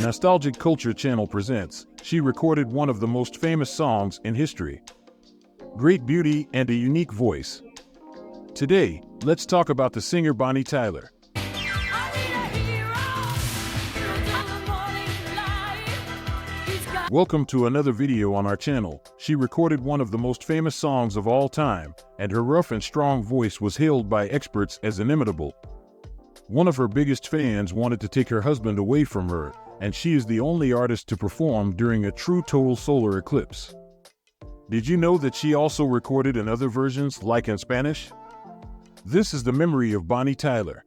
Nostalgic Culture Channel presents, she recorded one of the most famous songs in history. Great beauty and a unique voice. Today, let's talk about the singer Bonnie Tyler. Welcome to another video on our channel. She recorded one of the most famous songs of all time, and her rough and strong voice was hailed by experts as inimitable. One of her biggest fans wanted to take her husband away from her, and she is the only artist to perform during a true total solar eclipse. Did you know that she also recorded in other versions, like in Spanish? This is the memory of Bonnie Tyler.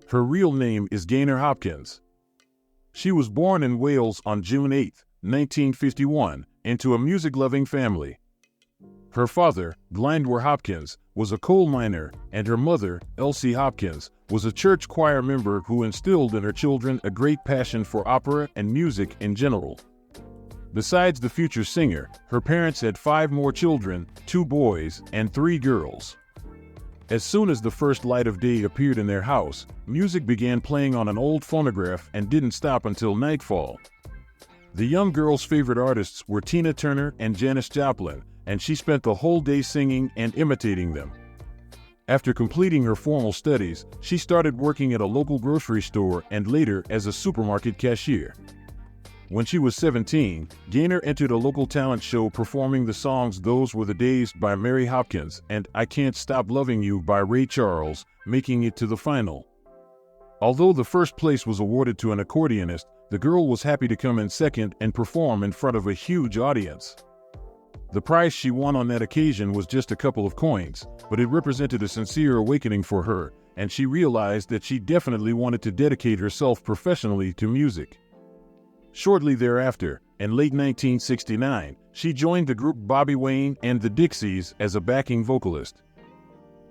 Her real name is Gainer Hopkins. She was born in Wales on June 8, 1951, into a music-loving family. Her father, Gainer Hopkins, was a coal miner, and her mother, Elsie Hopkins, was a church choir member who instilled in her children a great passion for opera and music in general. Besides the future singer, her parents had 5 more children, 2 boys and 3 girls. As soon as the first light of day appeared in their house, music began playing on an old phonograph and didn't stop until nightfall. The young girl's favorite artists were Tina Turner and Janis Joplin, and she spent the whole day singing and imitating them. After completing her formal studies, she started working at a local grocery store and later as a supermarket cashier. When she was 17, Gainer entered a local talent show performing the songs Those Were the Days by Mary Hopkins and I Can't Stop Loving You by Ray Charles, making it to the final. Although the first place was awarded to an accordionist, the girl was happy to come in second and perform in front of a huge audience. The prize she won on that occasion was just a couple of coins, but it represented a sincere awakening for her, and she realized that she definitely wanted to dedicate herself professionally to music. Shortly thereafter, in late 1969, she joined the group Bobby Wayne and the Dixies as a backing vocalist.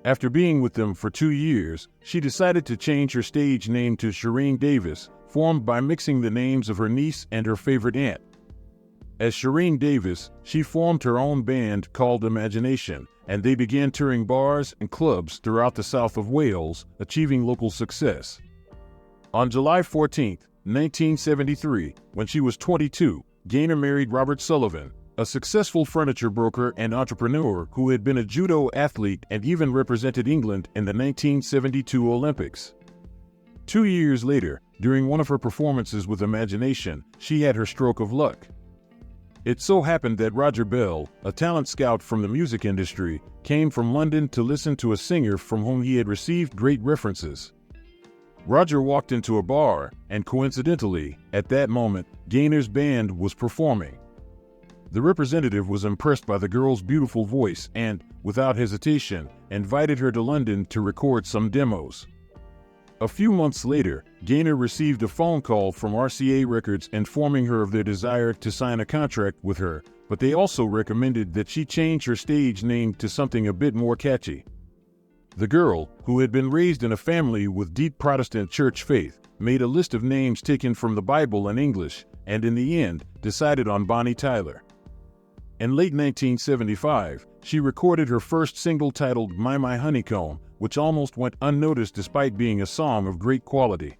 After being with them for 2 years, she decided to change her stage name to Shireen Davis, formed by mixing the names of her niece and her favorite aunt. As Shireen Davis, she formed her own band called Imagination, and they began touring bars and clubs throughout the south of Wales, achieving local success. On July 14, 1973, when she was 22, Gainer married Robert Sullivan, a successful furniture broker and entrepreneur who had been a judo athlete and even represented England in the 1972 Olympics. 2 years later, during one of her performances with Imagination, she had her stroke of luck. It so happened that Roger Bell, a talent scout from the music industry, came from London to listen to a singer from whom he had received great references. Roger walked into a bar, and coincidentally, at that moment, Gainer's band was performing. The representative was impressed by the girl's beautiful voice and, without hesitation, invited her to London to record some demos. A few months later, Gainer received a phone call from RCA Records informing her of their desire to sign a contract with her, but they also recommended that she change her stage name to something a bit more catchy. The girl, who had been raised in a family with deep Protestant church faith, made a list of names taken from the Bible in English, and in the end, decided on Bonnie Tyler. In late 1975, she recorded her first single titled My Honeycomb, which almost went unnoticed despite being a song of great quality.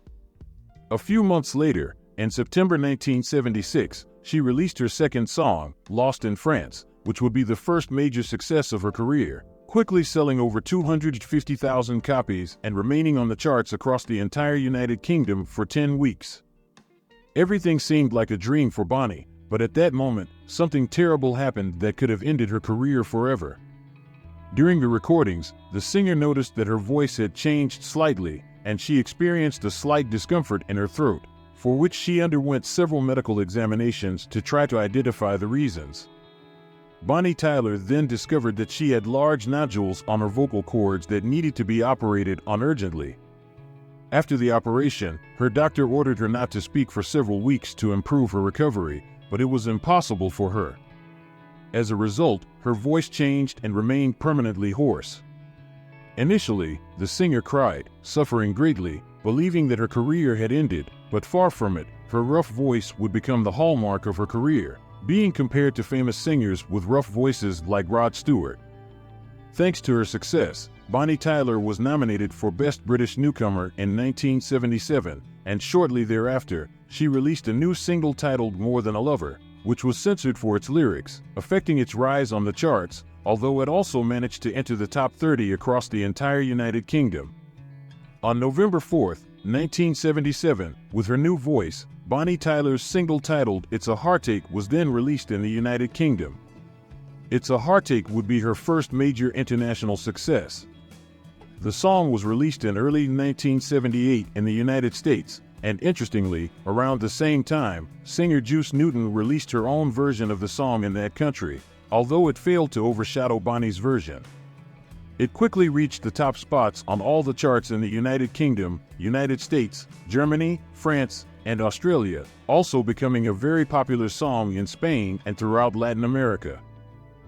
A few months later, in September 1976, she released her second song, Lost in France, which would be the first major success of her career, quickly selling over 250,000 copies and remaining on the charts across the entire United Kingdom for 10 weeks. Everything seemed like a dream for Bonnie, but at that moment, something terrible happened that could have ended her career forever. During the recordings, the singer noticed that her voice had changed slightly, and she experienced a slight discomfort in her throat, for which she underwent several medical examinations to try to identify the reasons. Bonnie Tyler then discovered that she had large nodules on her vocal cords that needed to be operated on urgently. After the operation, her doctor ordered her not to speak for several weeks to improve her recovery, but it was impossible for her. As a result, her voice changed and remained permanently hoarse. Initially, the singer cried, suffering greatly, believing that her career had ended, but far from it, her rough voice would become the hallmark of her career, being compared to famous singers with rough voices like Rod Stewart. Thanks to her success, Bonnie Tyler was nominated for Best British Newcomer in 1977, and shortly thereafter, she released a new single titled More Than a Lover, which was censored for its lyrics, affecting its rise on the charts, although it also managed to enter the top 30 across the entire United Kingdom. On November 4, 1977, with her new voice, Bonnie Tyler's single titled It's a Heartache was then released in the United Kingdom. It's a Heartache would be her first major international success. The song was released in early 1978 in the United States, and interestingly, around the same time, singer Juice Newton released her own version of the song in that country, although it failed to overshadow Bonnie's version. It quickly reached the top spots on all the charts in the United Kingdom, United States, Germany, France, and Australia, also becoming a very popular song in Spain and throughout Latin America.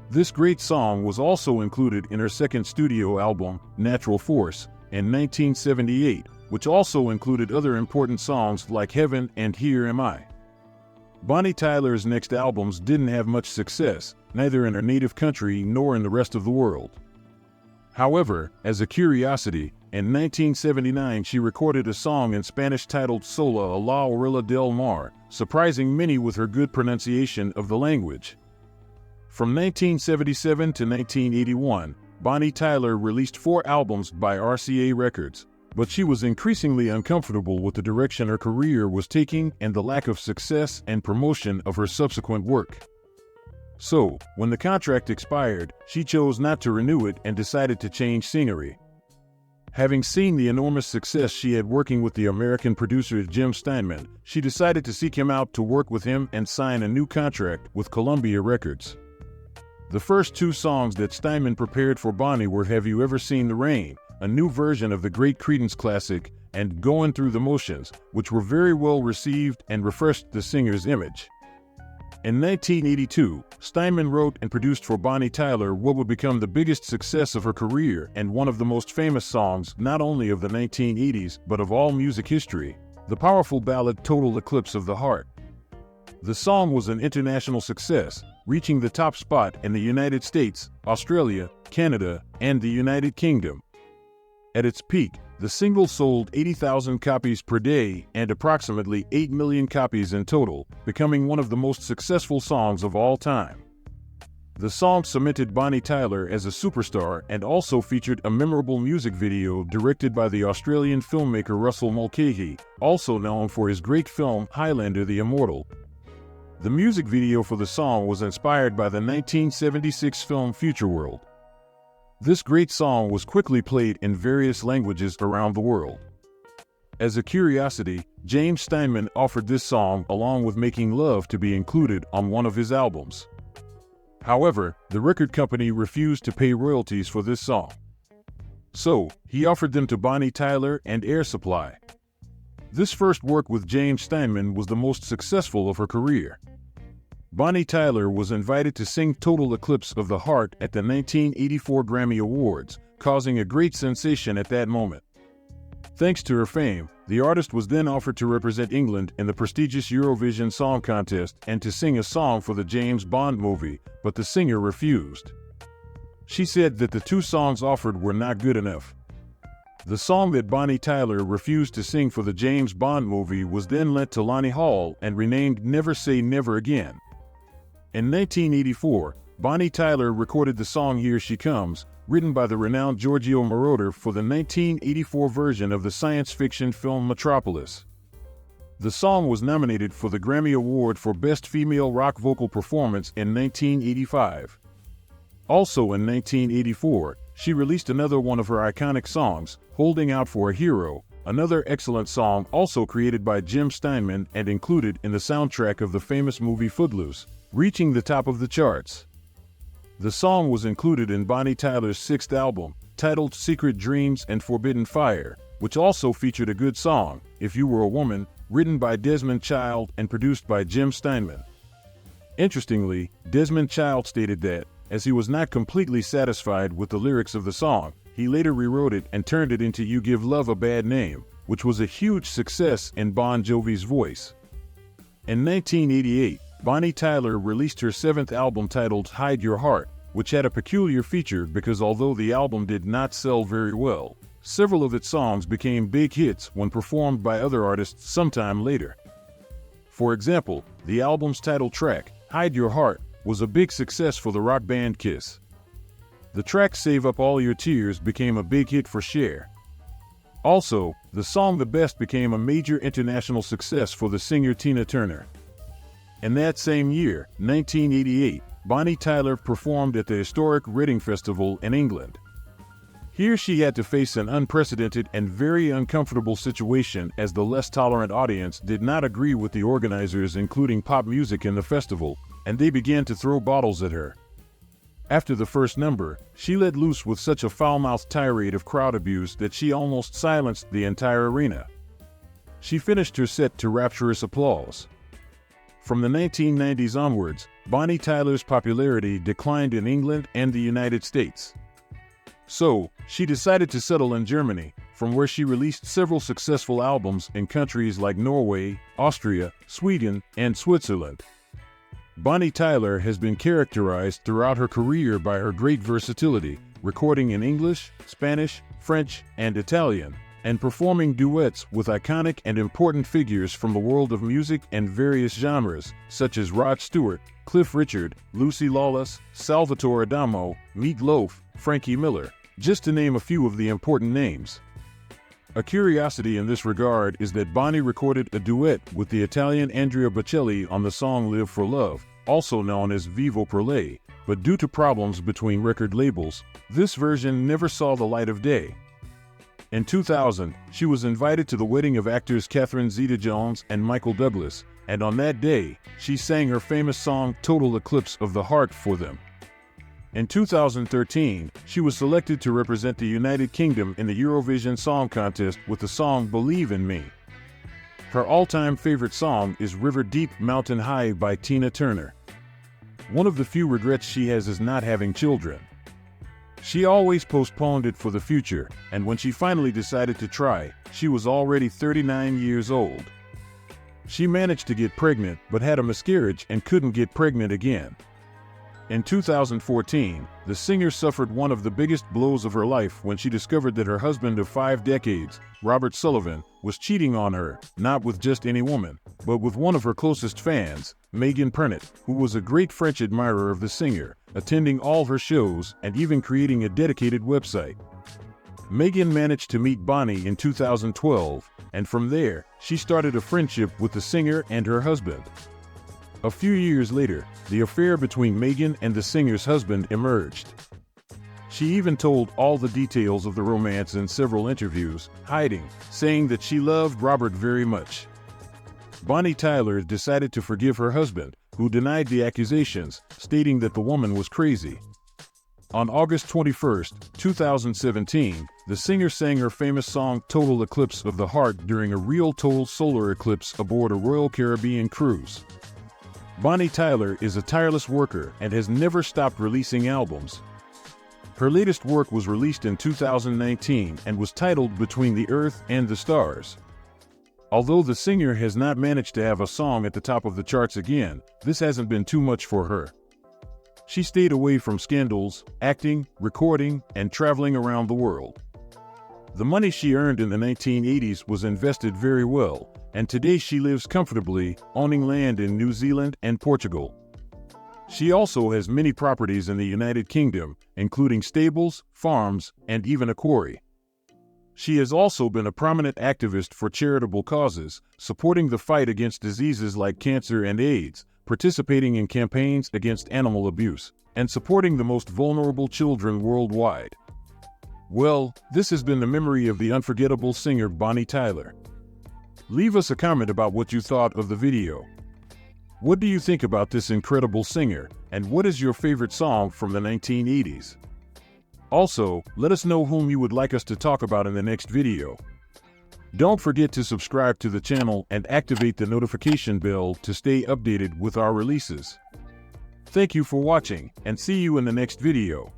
This great song was also included in her second studio album, Natural Force, in 1978, which also included other important songs like Heaven and Here Am I. Bonnie Tyler's next albums didn't have much success, neither in her native country nor in the rest of the world. However, as a curiosity, in 1979 she recorded a song in Spanish titled Sola a la Orilla del Mar, surprising many with her good pronunciation of the language. From 1977 to 1981, Bonnie Tyler released 4 albums by RCA Records, but she was increasingly uncomfortable with the direction her career was taking and the lack of success and promotion of her subsequent work. So, when the contract expired, she chose not to renew it and decided to change scenery. Having seen the enormous success she had working with the American producer Jim Steinman, she decided to seek him out to work with him and sign a new contract with Columbia Records. The first 2 songs that Steinman prepared for Bonnie were Have You Ever Seen the Rain, a new version of the great Creedence classic, and Going Through the Motions, which were very well received and refreshed the singer's image. In 1982, Steinman wrote and produced for Bonnie Tyler what would become the biggest success of her career and one of the most famous songs not only of the 1980s but of all music history, the powerful ballad Total Eclipse of the Heart. The song was an international success, reaching the top spot in the United States, Australia, Canada, and the United Kingdom. At its peak, the single sold 80,000 copies per day and approximately 8 million copies in total, becoming one of the most successful songs of all time. The song cemented Bonnie Tyler as a superstar and also featured a memorable music video directed by the Australian filmmaker Russell Mulcahy, also known for his great film Highlander the Immortal. The music video for the song was inspired by the 1976 film Future World. This great song was quickly played in various languages around the world. As a curiosity, James Steinman offered this song along with Making Love to be included on one of his albums. However, the record company refused to pay royalties for this song. So, he offered them to Bonnie Tyler and Air Supply. This first work with James Steinman was the most successful of her career. Bonnie Tyler was invited to sing Total Eclipse of the Heart at the 1984 Grammy Awards, causing a great sensation at that moment. Thanks to her fame, the artist was then offered to represent England in the prestigious Eurovision Song Contest and to sing a song for the James Bond movie, but the singer refused. She said that the 2 songs offered were not good enough. The song that Bonnie Tyler refused to sing for the James Bond movie was then lent to Lonnie Hall and renamed Never Say Never Again. In 1984, Bonnie Tyler recorded the song Here She Comes, written by the renowned Giorgio Moroder for the 1984 version of the science fiction film Metropolis. The song was nominated for the Grammy Award for Best Female Rock Vocal Performance in 1985. Also in 1984, she released another one of her iconic songs, Holding Out for a Hero, another excellent song also created by Jim Steinman and included in the soundtrack of the famous movie Footloose, reaching the top of the charts. The song was included in Bonnie Tyler's 6th album, titled Secret Dreams and Forbidden Fire, which also featured a good song, If You Were a Woman, written by Desmond Child and produced by Jim Steinman. Interestingly, Desmond Child stated that, as he was not completely satisfied with the lyrics of the song, he later rewrote it and turned it into You Give Love a Bad Name, which was a huge success in Bon Jovi's voice. In 1988, Bonnie Tyler released her 7th album titled Hide Your Heart, which had a peculiar feature because although the album did not sell very well, several of its songs became big hits when performed by other artists sometime later. For example, the album's title track, Hide Your Heart, was a big success for the rock band Kiss. The track Save Up All Your Tears became a big hit for Cher. Also, the song The Best became a major international success for the singer Tina Turner. In that same year, 1988, Bonnie Tyler performed at the historic Reading Festival in England. Here she had to face an unprecedented and very uncomfortable situation as the less tolerant audience did not agree with the organizers including pop music in the festival, and they began to throw bottles at her. After the first number, she let loose with such a foul-mouthed tirade of crowd abuse that she almost silenced the entire arena. She finished her set to rapturous applause. From the 1990s onwards, Bonnie Tyler's popularity declined in England and the United States. So, she decided to settle in Germany, from where she released several successful albums in countries like Norway, Austria, Sweden, and Switzerland. Bonnie Tyler has been characterized throughout her career by her great versatility, recording in English, Spanish, French, and Italian, and performing duets with iconic and important figures from the world of music and various genres, such as Rod Stewart, Cliff Richard, Lucy Lawless, Salvatore Adamo, Meat Loaf, Frankie Miller, just to name a few of the important names. A curiosity in this regard is that Bonnie recorded a duet with the Italian Andrea Bocelli on the song Live for Love, also known as Vivo per Lei, but due to problems between record labels, this version never saw the light of day. In 2000, she was invited to the wedding of actors Catherine Zeta-Jones and Michael Douglas, and on that day, she sang her famous song Total Eclipse of the Heart for them. In 2013, she was selected to represent the United Kingdom in the Eurovision Song Contest with the song Believe in Me. Her all-time favorite song is River Deep Mountain High by Tina Turner. One of the few regrets she has is not having children. She always postponed it for the future, and when she finally decided to try, she was already 39 years old. She managed to get pregnant but had a miscarriage and couldn't get pregnant again. In 2014, the singer suffered one of the biggest blows of her life when she discovered that her husband of 5 decades, Robert Sullivan, was cheating on her, not with just any woman, but with one of her closest fans, Megan Pernot, who was a great French admirer of the singer, attending all her shows and even creating a dedicated website. Megan managed to meet Bonnie in 2012, and from there, she started a friendship with the singer and her husband. A few years later, the affair between Megan and the singer's husband emerged. She even told all the details of the romance in several interviews, saying that she loved Robert very much. Bonnie Tyler decided to forgive her husband, who denied the accusations, stating that the woman was crazy. On August 21, 2017, the singer sang her famous song Total Eclipse of the Heart during a real total solar eclipse aboard a Royal Caribbean cruise. Bonnie Tyler is a tireless worker and has never stopped releasing albums. Her latest work was released in 2019 and was titled Between the Earth and the Stars. Although the singer has not managed to have a song at the top of the charts again, this hasn't been too much for her. She stayed away from scandals, acting, recording, and traveling around the world. The money she earned in the 1980s was invested very well, and today she lives comfortably, owning land in New Zealand and Portugal. She also has many properties in the United Kingdom, including stables, farms, and even a quarry. She has also been a prominent activist for charitable causes, supporting the fight against diseases like cancer and AIDS, participating in campaigns against animal abuse, and supporting the most vulnerable children worldwide. Well, this has been the memory of the unforgettable singer Bonnie Tyler. Leave us a comment about what you thought of the video. What do you think about this incredible singer, and what is your favorite song from the 1980s? Also, let us know whom you would like us to talk about in the next video. Don't forget to subscribe to the channel and activate the notification bell to stay updated with our releases. Thank you for watching, and see you in the next video.